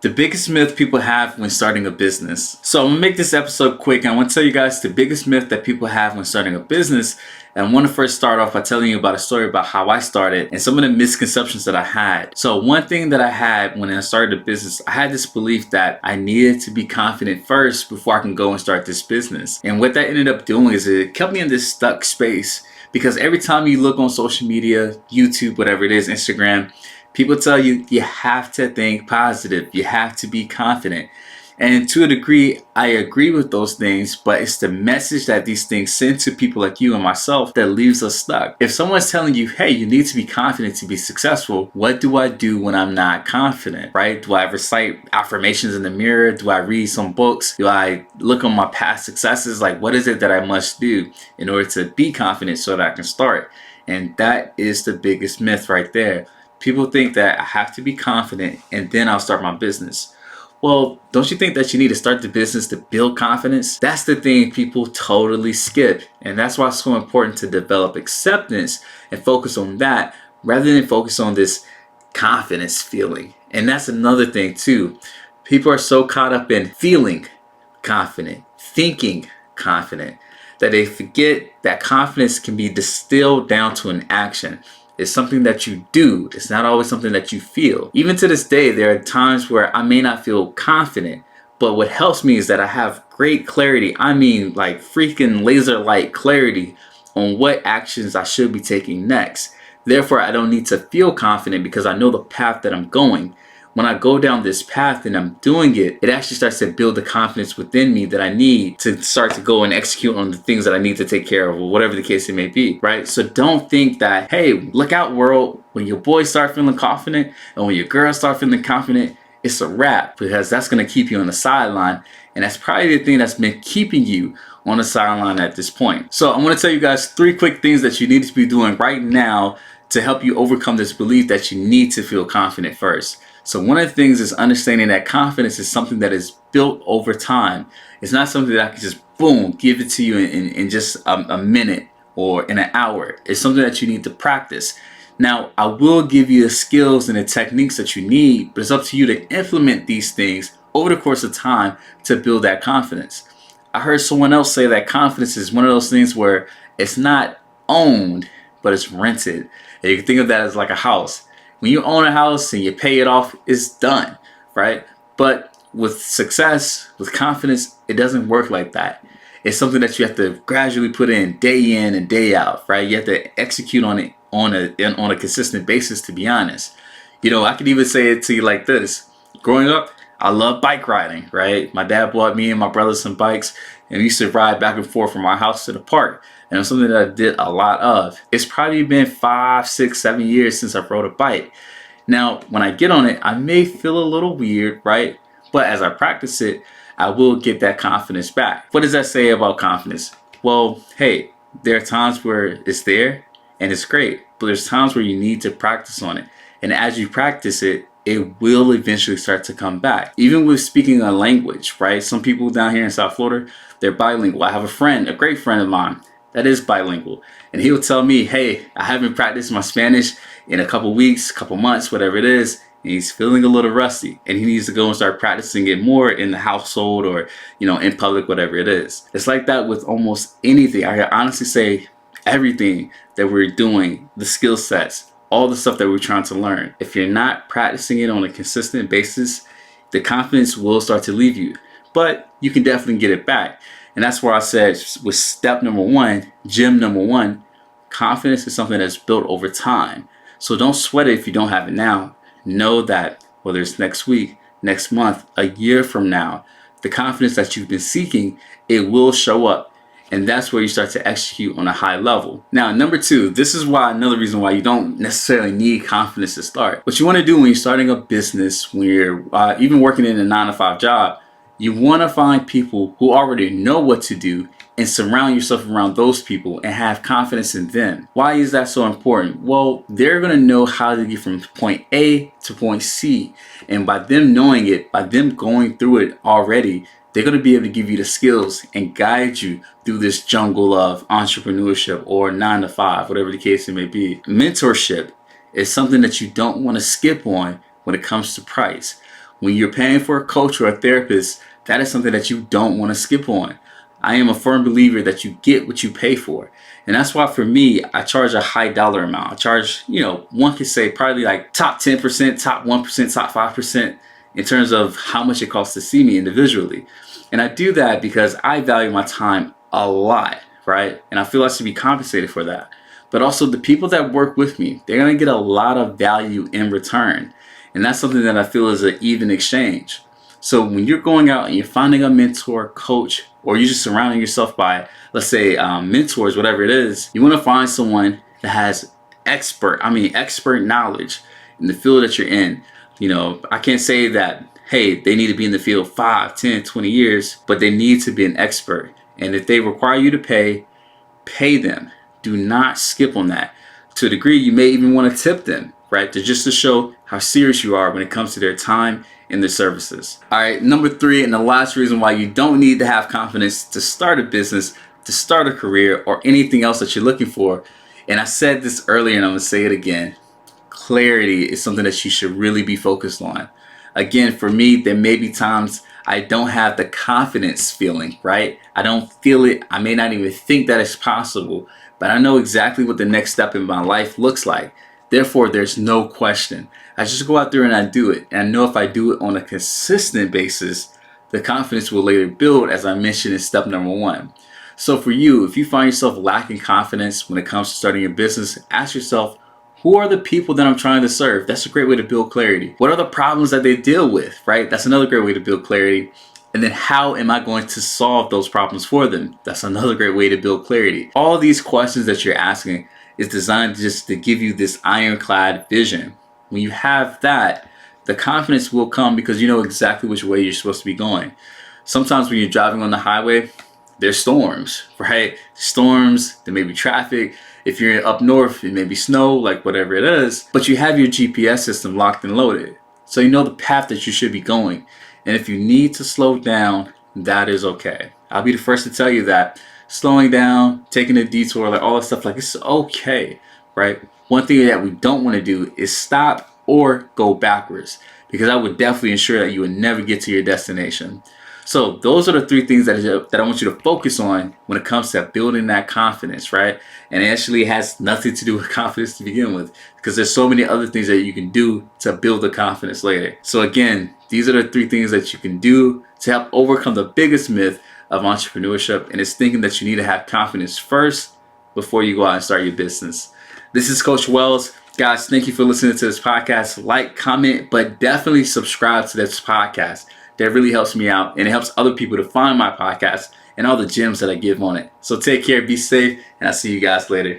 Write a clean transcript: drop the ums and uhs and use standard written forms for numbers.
The biggest myth people have when starting a business. So I'm gonna make this episode quick. I want to tell you guys the biggest myth that people have when starting a business. And I want to first start off by telling you about a story about how I started and some of the misconceptions that I had. So one thing that I had when I started a business, I had this belief that I needed to be confident first before I can go and start this business. And what that ended up doing is it kept me in this stuck space, because every time you look on social media, YouTube, whatever it is, Instagram, people tell you, you have to think positive. You have to be confident. And to a degree, I agree with those things, but it's the message that these things send to people like you and myself that leaves us stuck. If someone's telling you, hey, you need to be confident to be successful, what do I do when I'm not confident, right? Do I recite affirmations in the mirror? Do I read some books? Do I look on my past successes? Like, what is it that I must do in order to be confident so that I can start? And that is the biggest myth right there. People think that I have to be confident and then I'll start my business. Well, don't you think that you need to start the business to build confidence? That's the thing people totally skip. And that's why it's so important to develop acceptance and focus on that rather than focus on this confidence feeling. And that's another thing too. People are so caught up in feeling confident, thinking confident, that they forget that confidence can be distilled down to an action. It's something that you do. It's not always something that you feel. Even to this day, there are times where I may not feel confident, but what helps me is that I have great clarity. I mean, like freaking laser light clarity on what actions I should be taking next. Therefore, I don't need to feel confident because I know the path that I'm going. When I go down this path and I'm doing it, it actually starts to build the confidence within me that I need to start to go and execute on the things that I need to take care of, or whatever the case it may be, right? So don't think that, hey, look out world, when your boys start feeling confident and when your girls start feeling confident, it's a wrap, because that's going to keep you on the sideline. And that's probably the thing that's been keeping you on the sideline at this point. So I'm going to tell you guys 3 quick things that you need to be doing right now to help you overcome this belief that you need to feel confident first. So one of the things is understanding that confidence is something that is built over time. It's not something that I can just boom, give it to you in just a minute or in an hour. It's something that you need to practice. Now, I will give you the skills and the techniques that you need, but it's up to you to implement these things over the course of time to build that confidence. I heard someone else say that confidence is one of those things where it's not owned, but it's rented. And you can think of that as like a house. When you own a house and you pay it off, it's done, right? But with success, with confidence, it doesn't work like that. It's something that you have to gradually put in and day out, right? You have to execute on it on a consistent basis, to be honest. You know, I could even say it to you like this. Growing up, I love bike riding, right? My dad bought me and my brother some bikes, and we used to ride back and forth from our house to the park. And it was something that I did a lot of. It's probably been 5, 6, 7 years since I rode a bike. Now, when I get on it, I may feel a little weird, right? But as I practice it, I will get that confidence back. What does that say about confidence? Well, hey, there are times where it's there and it's great, but there's times where you need to practice on it. And as you practice it, it will eventually start to come back. Even with speaking a language, right? Some people down here in South Florida, they're bilingual. I have a friend, a great friend of mine, that is bilingual. And he'll tell me, hey, I haven't practiced my Spanish in a couple weeks, couple months, whatever it is. And he's feeling a little rusty and he needs to go and start practicing it more in the household or, you know, in public, whatever it is. It's like that with almost anything. I can honestly say everything that we're doing, the skill sets, all the stuff that we're trying to learn. If you're not practicing it on a consistent basis, the confidence will start to leave you, but you can definitely get it back. And that's where I said with step number 1, gym number 1, confidence is something that's built over time. So don't sweat it if you don't have it now. Know that whether it's next week, next month, a year from now, the confidence that you've been seeking, it will show up. And that's where you start to execute on a high level. Now, number 2, this is why another reason why you don't necessarily need confidence to start. What you want to do when you're starting a business, when you're even working in a 9-to-5 job, you want to find people who already know what to do and surround yourself around those people and have confidence in them. Why is that so important? Well, they're going to know how to get from point A to point C. And by them knowing it, by them going through it already, they're going to be able to give you the skills and guide you through this jungle of entrepreneurship or 9-to-5, whatever the case it may be. Mentorship is something that you don't want to skip on when it comes to price. When you're paying for a coach or a therapist, that is something that you don't want to skip on. I am a firm believer that you get what you pay for. And that's why for me, I charge a high dollar amount. I charge, one could say probably like top 10%, top 1%, top 5% in terms of how much it costs to see me individually. And I do that because I value my time a lot, right? And I feel I should be compensated for that. But also the people that work with me, they're going to get a lot of value in return. And that's something that I feel is an even exchange. So when you're going out and you're finding a mentor, coach, or you're just surrounding yourself by, let's say, mentors, whatever it is, you want to find someone that has expert knowledge in the field that you're in. I can't say that, hey, they need to be in the field 5, 10, 20 years, but they need to be an expert. And if they require you to pay them. Do not skip on that. To a degree, you may even want to tip them, right? Just to show how serious you are when it comes to their time and their services. All right, number 3, and the last reason why you don't need to have confidence to start a business, to start a career, or anything else that you're looking for. And I said this earlier and I'm gonna say it again. Clarity is something that you should really be focused on. Again, for me, there may be times I don't have the confidence feeling, right? I don't feel it. I may not even think that it's possible, but I know exactly what the next step in my life looks like. Therefore, there's no question. I just go out there and I do it. And I know if I do it on a consistent basis, the confidence will later build, as I mentioned in step number 1. So for you, if you find yourself lacking confidence when it comes to starting your business, ask yourself, who are the people that I'm trying to serve? That's a great way to build clarity. What are the problems that they deal with, right? That's another great way to build clarity. And then how am I going to solve those problems for them? That's another great way to build clarity. All of these questions that you're asking is designed just to give you this ironclad vision. When you have that, the confidence will come because you know exactly which way you're supposed to be going. Sometimes when you're driving on the highway, there's storms, right? Storms, there may be traffic. If you're up north, it may be snow, like whatever it is. But you have your GPS system locked and loaded. So you know the path that you should be going. And if you need to slow down, that is okay. I'll be the first to tell you that slowing down, taking a detour, like all that stuff, like it's okay, right? One thing that we don't want to do is stop or go backwards, because I would definitely ensure that you would never get to your destination. So those are the 3 things that I want you to focus on when it comes to building that confidence, right? And it actually has nothing to do with confidence to begin with, because there's so many other things that you can do to build the confidence later. So again, these are the 3 things that you can do to help overcome the biggest myth of entrepreneurship, and it's thinking that you need to have confidence first before you go out and start your business. This is Coach Wells. Guys, thank you for listening to this podcast. Like, comment, but definitely subscribe to this podcast. That really helps me out, and it helps other people to find my podcast and all the gems that I give on it. So take care, be safe, and I'll see you guys later.